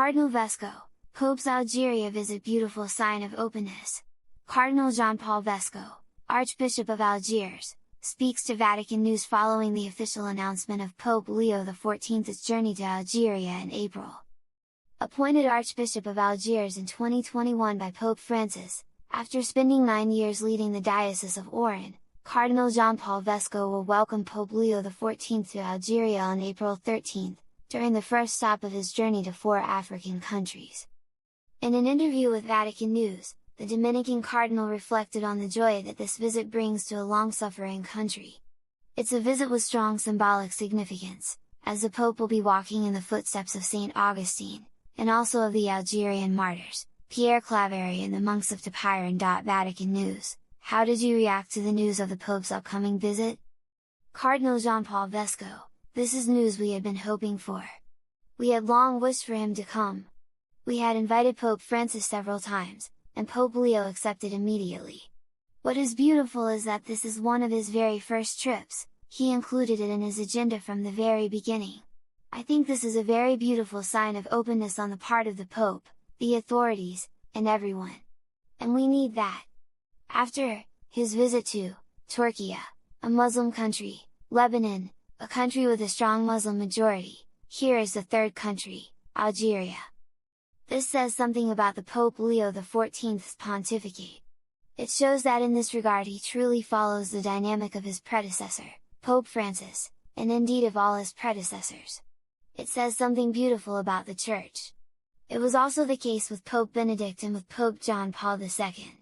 Cardinal Vesco, Pope's Algeria visit beautiful sign of openness. Cardinal Jean-Paul Vesco, Archbishop of Algiers, speaks to Vatican News following the official announcement of Pope Leo XIV's journey to Algeria in April. Appointed Archbishop of Algiers in 2021 by Pope Francis, after spending 9 years leading the Diocese of Oran, Cardinal Jean-Paul Vesco will welcome Pope Leo XIV to Algeria on April 13, during the first stop of his journey to 4 African countries. In an interview with Vatican News, the Dominican Cardinal reflected on the joy that this visit brings to a long-suffering country. It's a visit with strong symbolic significance, as the Pope will be walking in the footsteps of St. Augustine, and also of the Algerian martyrs, Pierre Claverie and the monks of Tapyron. Vatican News: how did you react to the news of the Pope's upcoming visit? Cardinal Jean-Paul Vesco: this is news we had been hoping for. We had long wished for him to come. We had invited Pope Francis several times, and Pope Leo accepted immediately. What is beautiful is that this is one of his very first trips, he included it in his agenda from the very beginning. I think this is a very beautiful sign of openness on the part of the Pope, the authorities, and everyone. And we need that. After his visit to Turkey, a Muslim country, Lebanon, a country with a strong Muslim majority, here is the third country, Algeria. This says something about the Pope Leo XIV's pontificate. It shows that in this regard he truly follows the dynamic of his predecessor, Pope Francis, and indeed of all his predecessors. It says something beautiful about the Church. It was also the case with Pope Benedict and with Pope John Paul II.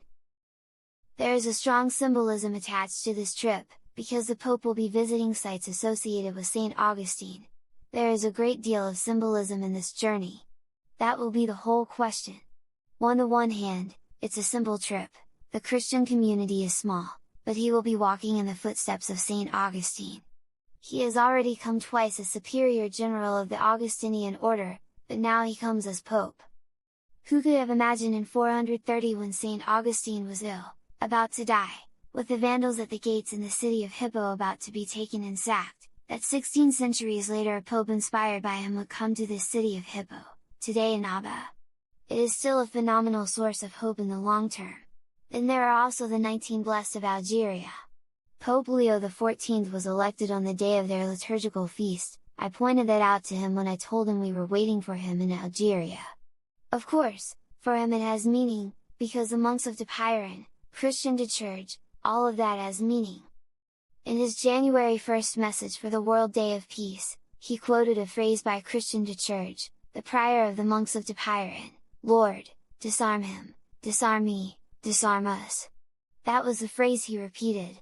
There is a strong symbolism attached to this trip, because the Pope will be visiting sites associated with St. Augustine. There is a great deal of symbolism in this journey. That will be the whole question. On the one hand, it's a simple trip, the Christian community is small, but he will be walking in the footsteps of St. Augustine. He has already come twice as Superior General of the Augustinian Order, but now he comes as Pope. Who could have imagined in 430, when St. Augustine was ill, about to die, with the Vandals at the gates in the city of Hippo about to be taken and sacked, that 16 centuries later a Pope inspired by him would come to this city of Hippo, today in Abba? It is still a phenomenal source of hope in the long term. Then there are also the 19 Blessed of Algeria. Pope Leo XIV was elected on the day of their liturgical feast. I pointed that out to him when I told him we were waiting for him in Algeria. Of course, for him it has meaning, because the monks of Tapyron, Christian to Church, all of that has meaning. In his January 1st message for the World Day of Peace, he quoted a phrase by Christian to Church, the prior of the monks of Tapyron: "Lord, disarm him, disarm me, disarm us." That was the phrase he repeated,